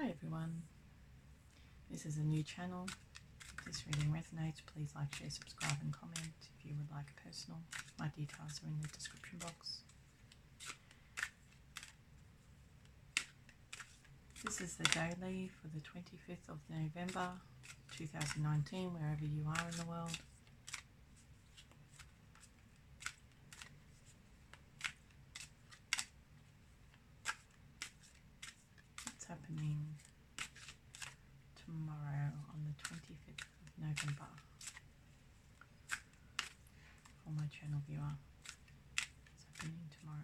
Hi everyone, this is a new channel. If this reading resonates, please like, share, subscribe and comment. If you would like a personal, my details are in the description box. This is the daily for the 25th of November 2019, wherever you are in the world. What's happening tomorrow on the 25th of November for my channel viewer? What's happening tomorrow?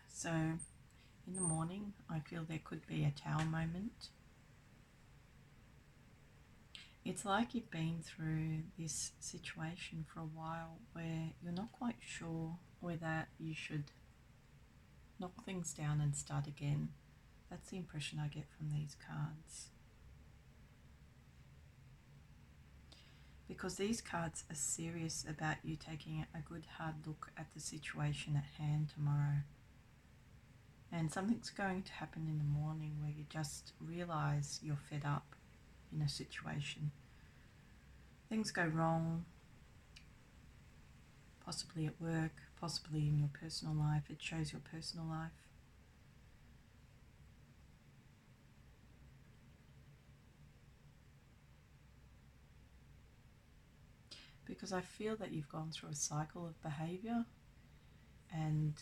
So in the morning, I feel there could be a tower moment. It's like you've been through this situation for a while where you're not quite sure whether you should knock things down and start again. That's the impression I get from these cards. Because these cards are serious about you taking a good hard look at the situation at hand tomorrow. And something's going to happen in the morning where you just realise you're fed up in a situation. Things go wrong, possibly at work, possibly in your personal life. It shows your personal life. Because I feel that you've gone through a cycle of behaviour and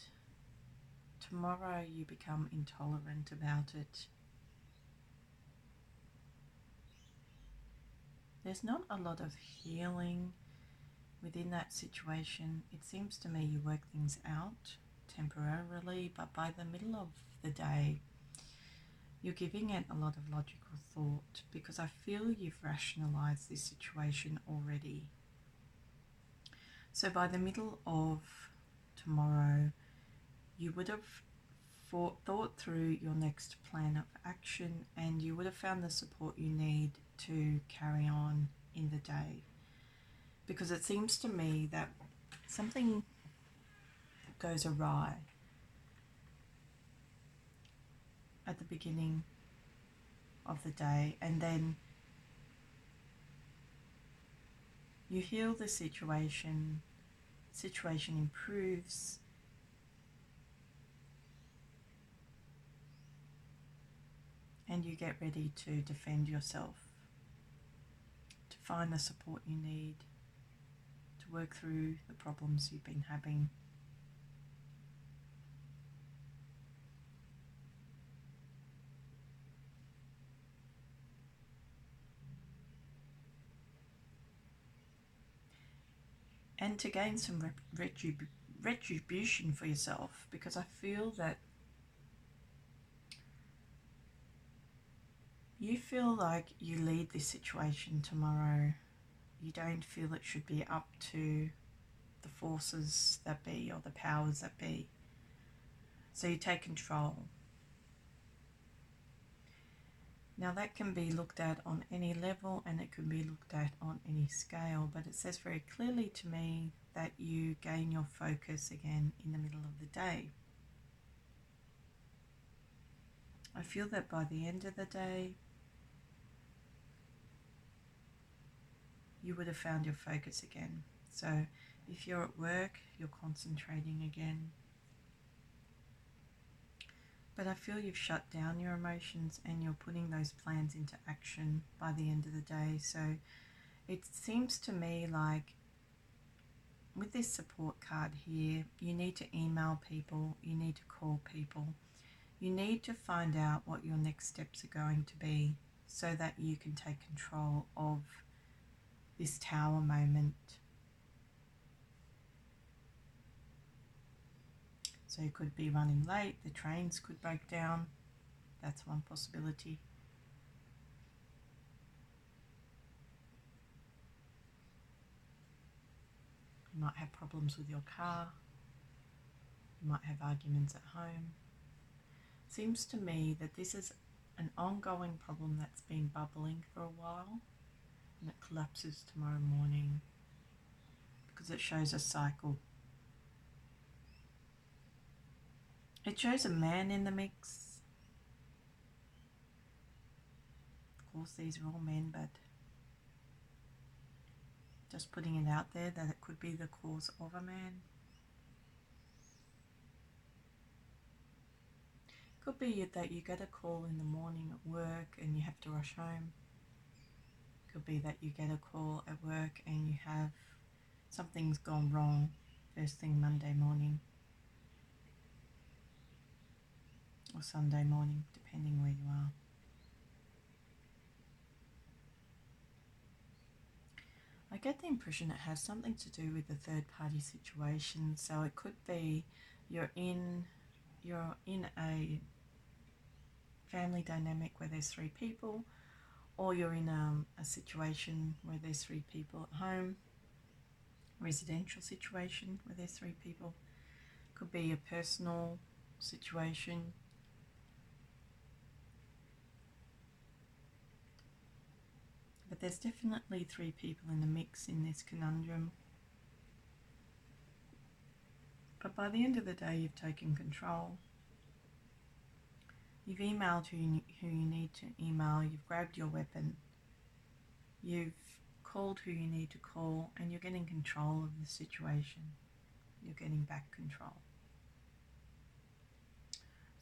tomorrow you become intolerant about it. There's not a lot of healing within that situation. It seems to me you work things out temporarily, but by the middle of the day, you're giving it a lot of logical thought because I feel you've rationalized this situation already. So by the middle of tomorrow, you would have thought through your next plan of action and you would have found the support you need to carry on in the day. Because it seems to me that something goes awry at the beginning of the day and then you heal the situation improves, and you get ready to defend yourself, to find the support you need, to work through the problems you've been having. And to gain some retribution for yourself, because I feel that you feel like you lead this situation tomorrow. You don't feel it should be up to the forces that be or the powers that be. So you take control. Now that can be looked at on any level and it can be looked at on any scale, but it says very clearly to me that you gain your focus again in the middle of the day. I feel that by the end of the day, you would have found your focus again. So if you're at work, you're concentrating again. But I feel you've shut down your emotions and you're putting those plans into action by the end of the day. So it seems to me like with this support card here, you need to email people, you need to call people, you need to find out what your next steps are going to be so that you can take control of this tower moment. So you could be running late, the trains could break down. That's one possibility. might have problems with your car. You might have arguments at home. Seems to me that this is an ongoing problem that's been bubbling for a while, and it collapses tomorrow morning because it shows a cycle. It shows a man in the mix. Of course, these are all men, but just putting it out there that it could be the cause of a man. Could be that you get a call in the morning at work and you have to rush home. Could be that you get a call at work and you have something's gone wrong first thing Monday morning or Sunday morning, depending where you are. I get the impression it has something to do with the third party situation. So it could be you're in a family dynamic where there's 3 people, or you're in a situation where there's 3 people at home, residential situation where there's 3 people. Could be a personal situation. But there's definitely 3 people in the mix in this conundrum. But by the end of the day, you've taken control. You've emailed who you need to email. You've grabbed your weapon. You've called who you need to call, and you're getting control of the situation. You're getting back control.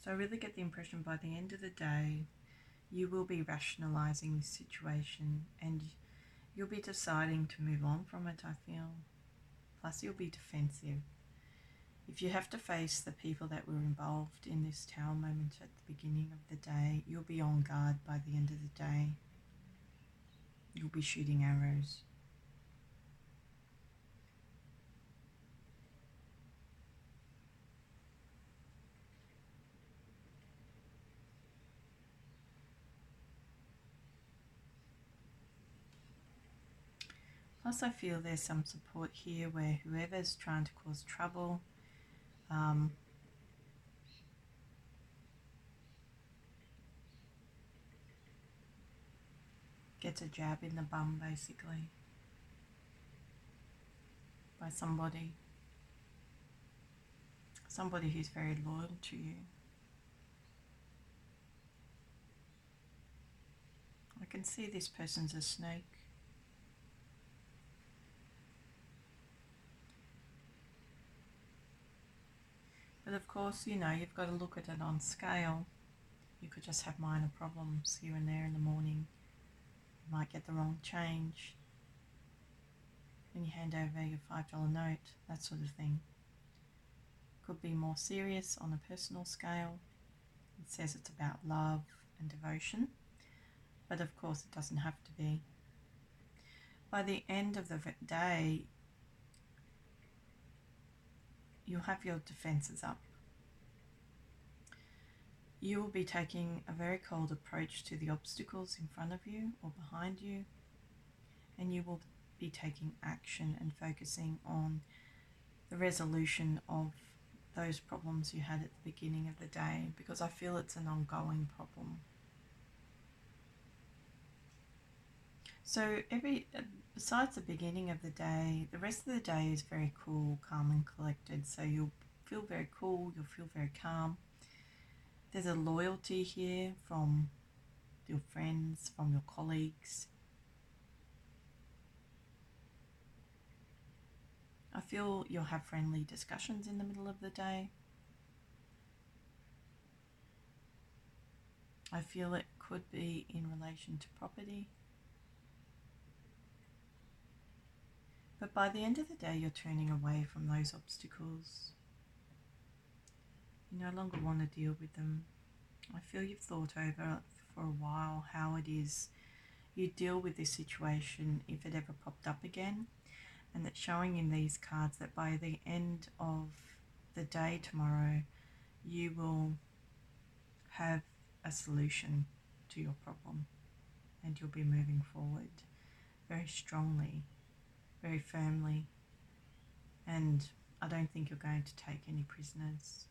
So I really get the impression by the end of the day, you will be rationalizing this situation and you'll be deciding to move on from it, I feel. Plus, you'll be defensive. If you have to face the people that were involved in this tower moment at the beginning of the day, you'll be on guard by the end of the day. You'll be shooting arrows. Plus, I feel there's some support here where whoever's trying to cause trouble gets a jab in the bum, basically, by somebody who's very loyal to you. I can see this person's a snake. But of course, you've got to look at it on scale. You could just have minor problems here and there in the morning. You might get the wrong change when you hand over your $5 note, that sort of thing. Could be more serious on a personal scale. It says it's about love and devotion, but of course it doesn't have to be. By the end of the day, you'll have your defenses up. You will be taking a very cold approach to the obstacles in front of you or behind you, and you will be taking action and focusing on the resolution of those problems you had at the beginning of the day, because I feel it's an ongoing problem. So besides the beginning of the day, the rest of the day is very cool, calm and collected. So you'll feel very cool, you'll feel very calm. There's a loyalty here from your friends, from your colleagues. I feel you'll have friendly discussions in the middle of the day. I feel it could be in relation to property. But by the end of the day, you're turning away from those obstacles. You no longer want to deal with them. I feel you've thought over for a while how it is you deal with this situation if it ever popped up again, and it's showing in these cards that by the end of the day tomorrow, you will have a solution to your problem and you'll be moving forward very strongly, very firmly. and I don't think you're going to take any prisoners.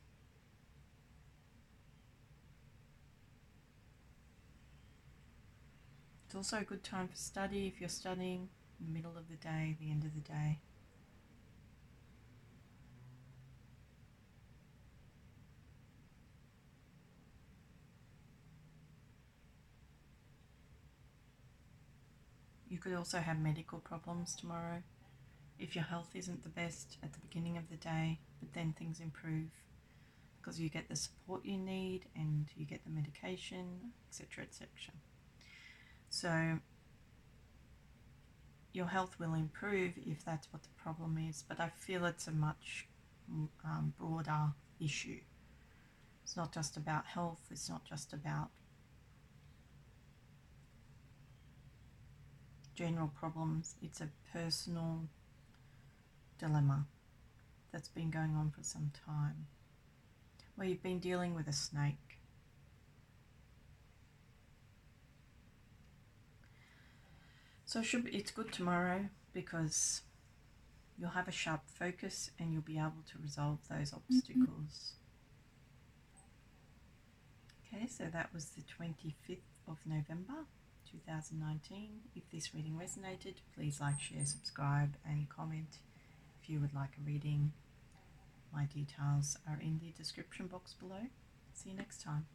It's also a good time for study if you're studying in the middle of the day, the end of the day. You could also have medical problems tomorrow if your health isn't the best at the beginning of the day, but then things improve because you get the support you need and you get the medication, etc., etc. So your health will improve if that's what the problem is, but I feel it's a much broader issue. It's not just about health, it's not just about general problems, it's a personal dilemma that's been going on for some time, where you've been dealing with a snake. So it's good tomorrow because you'll have a sharp focus and you'll be able to resolve those obstacles. Okay, so that was the 25th of November 2019. If this reading resonated, please like, share, subscribe and comment. If you would like a reading, my details are in the description box below. See you next time.